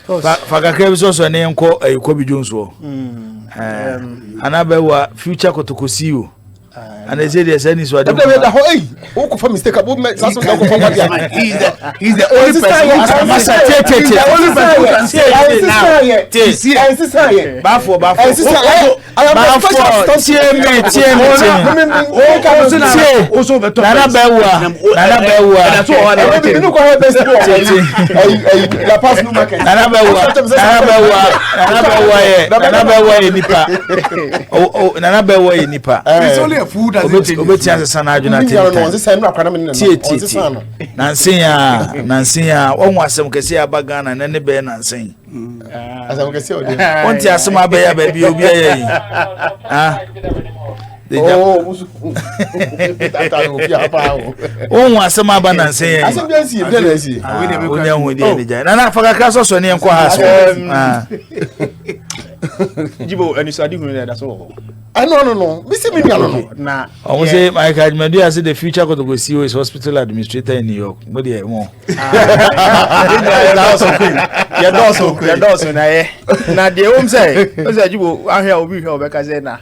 Fagakre so ne enko Kobe Jones wo. Anabewa future Kotoko CEO. And they say there's any so hey, who for mistake about me? He's the only person who can say it now. a food as Obetian Sanaju Nansia, one was some Cassia Bagana and any bear Nancy. As I can say, one tia some baby, one was some abandon saying, I forgot Castle and Quas. Jibo, and you said that's all. I no. Missing me, no. Nah, I was say, my God, maybe I said the future could go see his hospital administrator in New York. But yeah, more. You're also now the home say, Jibo, I hear we help because now.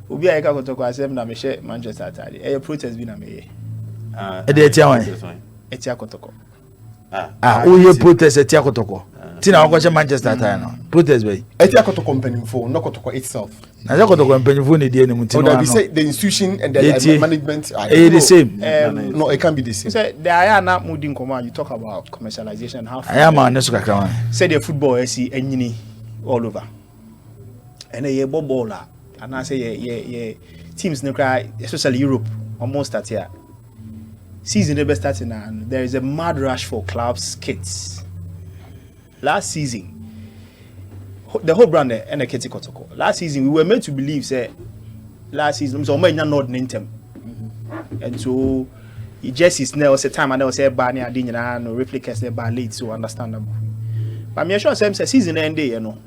Ubi I can talk as na me share Manchester atade. E protest bi na me ye. E dey tia wan. E tia Kotoko. O ye protest e tia Kotoko. Ti na go che Manchester atade no. Protest be. E tia Kotoko company for no Kotoko itself. Na Kotoko company for ne dey ne muti no. They say the institution and the management are the same. No, it can't be the same. Say there are na mudin command you talk about commercialization how. I am on so kakra wan. Say the football see enyini all over. And ye bobola. And I say, yeah, teams no cry, especially Europe, almost start here. Season never starting, and there is a mad rush for clubs, kits. Last season, the whole brand and the kitty Kotoko. Last season, we were meant to believe, say, last season, so many not in them. And so, it just is now, say, time, and I was say, Barney, I didn't know, replicas, they bar late, so understandable. But I'm sure, say, season end day, you know.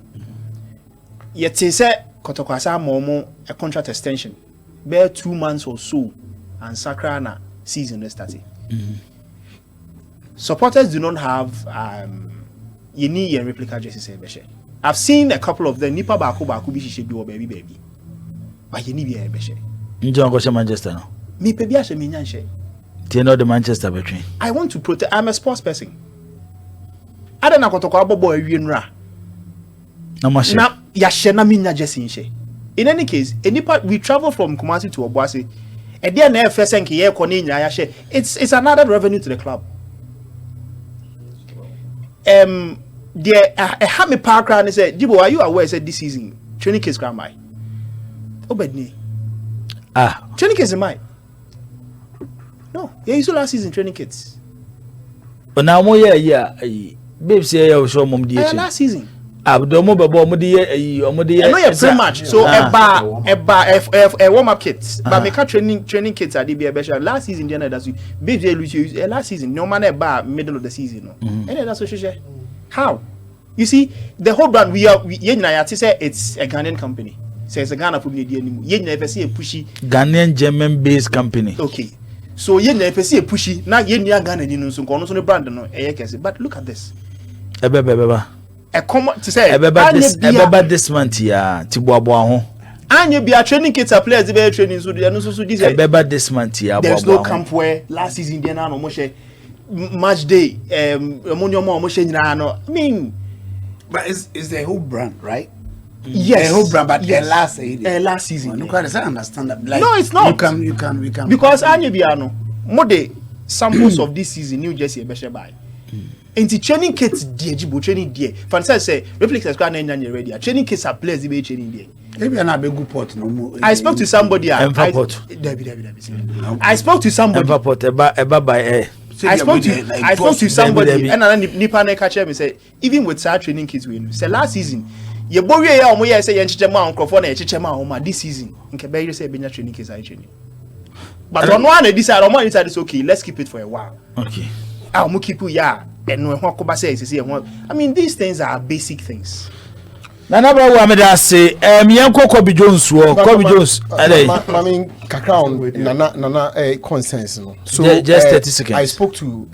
Yet, say, Kotoko asa momo a contract extension. Bear 2 months or so and Sakrana season is starting. Supporters do not have you need a replica jerseys. I've seen a couple of them. Nipa baku bishi be baby. But you need a beshe. You don't go to Manchester now. Me pebia she minyanshe. Do know the Manchester between? I want to protect. I'm a sports person. I don't know Kotoko abobo ewienra. Na yashe na minya jersey nche. In any case, we travel from Kumasi to Obuasi. And there na first enke ye koni nya yashe. It's another revenue to the club. There a happy park and say, Jibo, are you aware said this season training case grand by? Obedni. Training case am I? No, yeah, you saw last season training kits. But now more yeah, babe say you show mom DH. Last season. Abdomo babo omodi I know you're pretty much. So a warm up kit. But make a training kits at the special last season the that's baby last season no man a bar middle of the season no. And that's what how? You see the whole brand we say it's a Ghanaian company. So it's a Ghana food media anymore. You never see a pushy Ghanaian German based company. Okay. So you never see a pushy now you near Ghana so no brand no but look at this. A common to say this month here Tiboabo ho and you be a training kids are players be training so this this month here there's no camp where last season there no moshe match day ammonia mo nyina no I mean but it's the whole brand right yes the whole brand but yes. last season no quite understand that like, no it's not you can because anya bia no more the samples of this season New Jersey be share by into training kits dear Jibo training dear fancy say replicas can enya ready training kits are players be training dear maybe an abegu port no more I spoke to somebody I spoke to somebody by air I spoke to somebody and nipa na catch me say even with our training kits we say last season ye bowie ya omo ye say ye nchiche ma onkrofo na ye chiche ma omo this season nke be you say benya training kits I training but on one decide omo inside is okay let's keep it for a while okay omo keep ya and no one say I mean these things are basic things. Nana bro wa me da say yanko Kobe Jones wo Kobe Jones I mean kakra nana consensus no so just 30 seconds I spoke to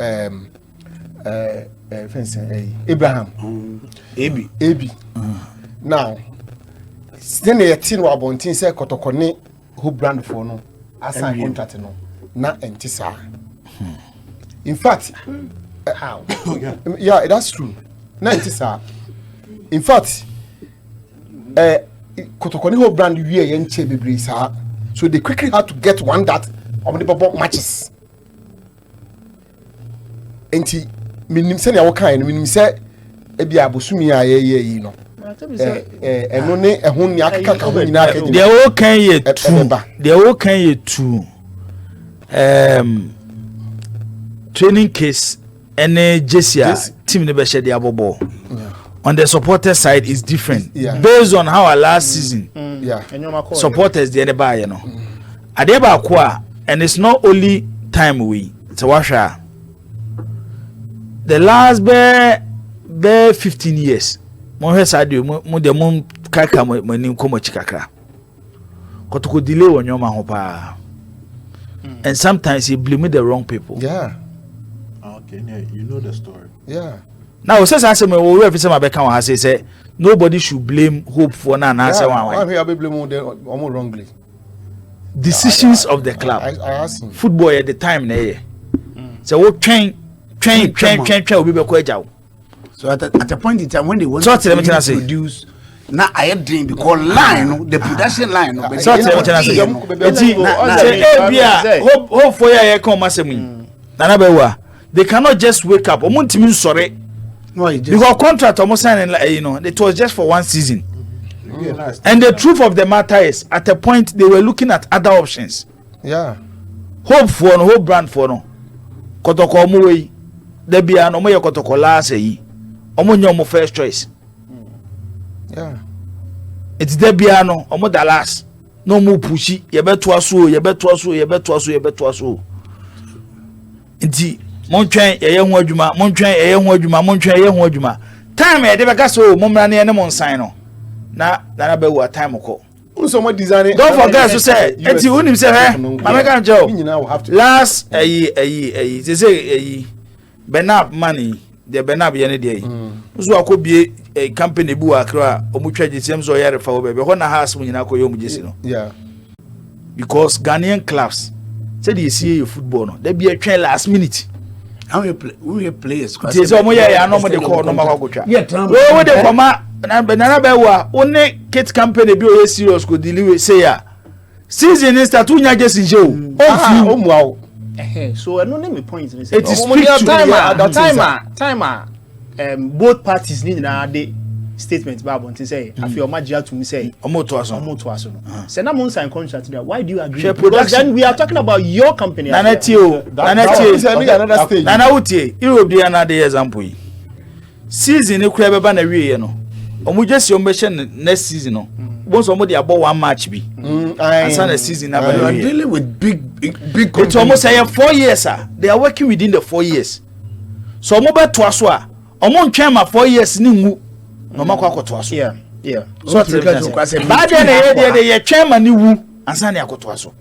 Abraham AB. Now, then they tin wa bontin say Kotoko ne who brand for no assign contract no na entisa. In fact, how? Yeah, that's true. Na entisa. In fact, Kotoko ne who brand we yen che bebre sa. So they quickly had to get one that on the bubble matches. Enti minim se na wo kan minim se ebi abosumi aye yi no. Eno ne ehun ni akaka ka ho nyina aka they all can ye two. They all can ye two. Training case any JCA team ne be share the abobo. On the supporter side is different based on how our last season supporters the buy you know. Adeba kwa and it's not only time we it's a washer. The last be 15 years. Mo hwesa de mo de mo kaka mani komo chikaka. Kotoko delay wonyoma ho pa. And sometimes he blame the wrong people. Yeah. Okay, yeah, you know the story. Yeah. Now says I say me we refer say Mabeka wan say nobody should blame Hope for na answer one. Why we blame them almost wrongly. Decisions of the club. I asked him. Football at the time na here. So we train obi be ko ejaw. So at a point in time when they want So to produce, now I had dream because line, the production line. So hope for ya come asem. Nana bewa. They cannot just wake up. Omuntimi sorry. No, because contract almost signing, you know, it was just for one season. And the truth of the matter is, at a point they were looking at other options. Yeah. Hope for no, hope brand for no. Kotoko omuwe. There be an omo Kotoko last yi. Omo nyo omo first choice. Yeah. It's there be ano omo da last. No mo pushi. Ye beto aso. Inti montwen ye ho adwuma time e de beka so momra ne mo nsan no na be wa time ko So much design. don't forget to say enti unim say Mameka Joe last they say Benab money the Benab ye ne dey so akobie company bu akra omutwaje sem so yare fa wo be ho na house nyina koyo mujesi no yeah because Ghanaian clubs said you see your football no there be a train last minute. How you play? We players. They say, "Oh yeah, no more they call no more go try." Yeah, we dey come na be wa only kit company be o serious go deliver say ya. Season is start unya just in show. Oh wow. So I no name me point. It is timer. Both parties need na dey statement Bible to say I feel magia to me say omo to aso no. Say na mo sign contract there. Why do you agree? Because then we are talking about your company. Nana Tio another stage. Nana utie Europe dey another example yi. Season e kura beba na wie no. Omo just yo mbehye next season no. Bonso omo dey abo one match bi. Asante season na You are dealing with big it's almost 4 years they are working within the 4 years. So omo be to aso a omo ntwen ma 4 years ni ngu. No makwa akoto aso. Yeah. So bad dey chairman ni wu ansane akoto aso.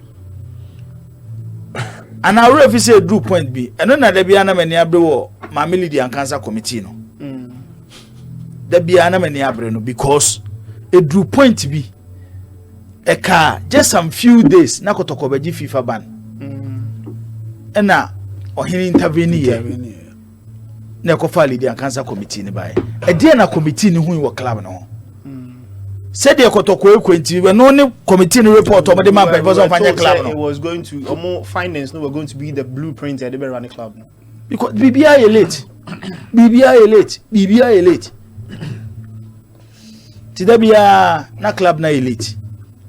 And I really say do point B. And no na there be ana mani abre wo mamili di cancer committee no. There be ana mani abre no because a do point B. A car just some few days na Kotoko beji FIFA ban. And na ohini intervene na ko fa leader cancer committee ni bai e dey na committee ni hu wo club no said the Kotoko ekwenti we no ni committee ni report o de man because of fanya club no it was going to more finance no were going to be the blueprint at the be run the club no because BBI elite tidabia na club na elite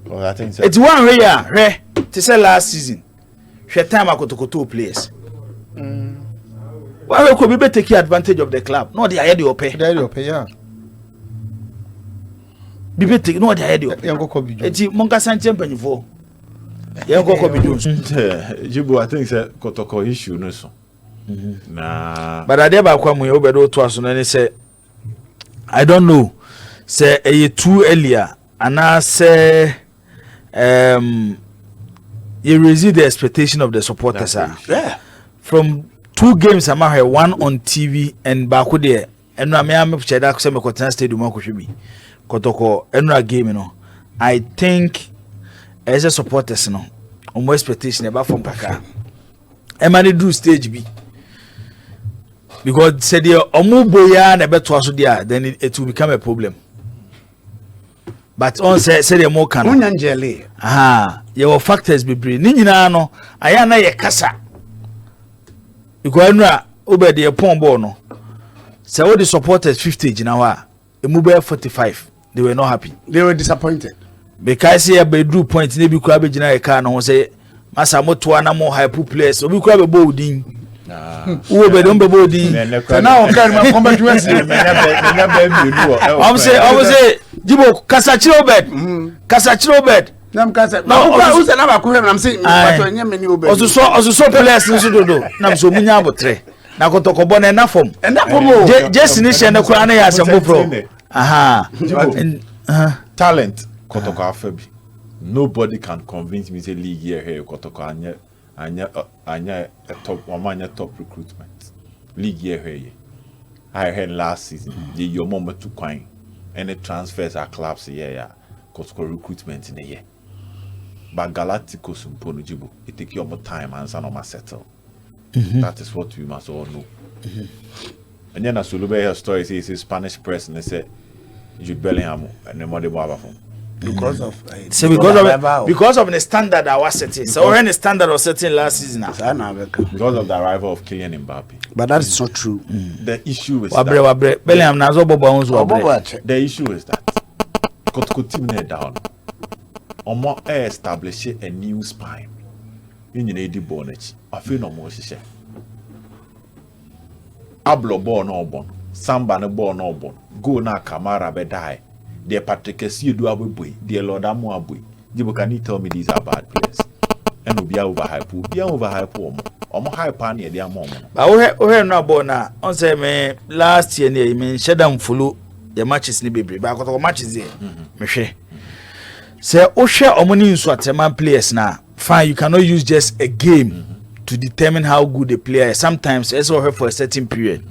Oh, I think so. it's one way re to say last season she time Kotoko players why we could be taking advantage of the club no they are the opay Yeah. Bibe take no they are the Yango Kobi. eti monka sanche mpanyifo yango Kobi Jones Jibu, I think it's Kotoko issue no so. Nah. but ade ba kwa mu ye obedo to aso na say I don't know say a too earlier and I say you resist the expectation of the supporters Yeah. from 2 games I'm one on TV and back there enu ame am picture da say me Kotoko stadium akohwe bi Kotoko enu game no I think as a supporters no omo expectation about from kaka e man do stage bi because said the omo boya na beto aso dia then it will become a problem but on say the more can Onyanjele your factors be bring ni nyina no aya na ye kasa because enu a obedi e pon ball no say all the supporters 50 gina wa emu be 45 they were not happy, they were disappointed because here be do point ne bi kura be gina e car no say masa moto na mo hype players obi kura be bolding wo be don be bolding na o kan ma constituency I'm say Jibo Kasachiro bed nam kasa na o se na ba ko hwem nam say pato nya meni obed oso players nso dodo nam so munya abotre na Kotoko bo na na form just ni she na kura na ya asembo pro talent Kotoko afabi nobody can convince me say league here Kotoko anya top recruitment league here I heard last season your mama to coin any transfers are clubs here Kotoko recruitment in a year but Galacticos Mpono Jibo it take you more time and some settle. That is what we must all know. And then as Sulube her story says Spanish press and they say Jude Bellingham and the mother baba from because of the standard that was setting. So when the standard was setting last season because of the arrival of Kylian Mbappe. But that is not true. The issue is that Bellingham nazo bobo the issue is that Kotoko team down. Omo establish a new spine. You need the bonnet. I feel no more share. Ablo born no born. Samba no born no born. Go na Kamara be die. Dear Patrick see do boy. Dear Lord Amu boy. Jibo, can you tell me these are bad players? And we be over hype. Be over hype. Omo hype near their mom. But we no born na. On say me last year near me shedam follow the matches ni bebre. But Kotoko matches there. Me hwe. Say Osha omoni nso ateman players na fine you cannot use just a game to determine how good a player is. Sometimes it's over for a certain period.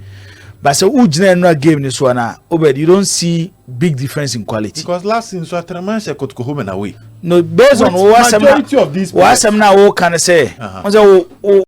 But so ujina no game this one na obed you don't see big difference in quality. Because last season so ateman she could go home and away. No based on what majority of these what some now can say.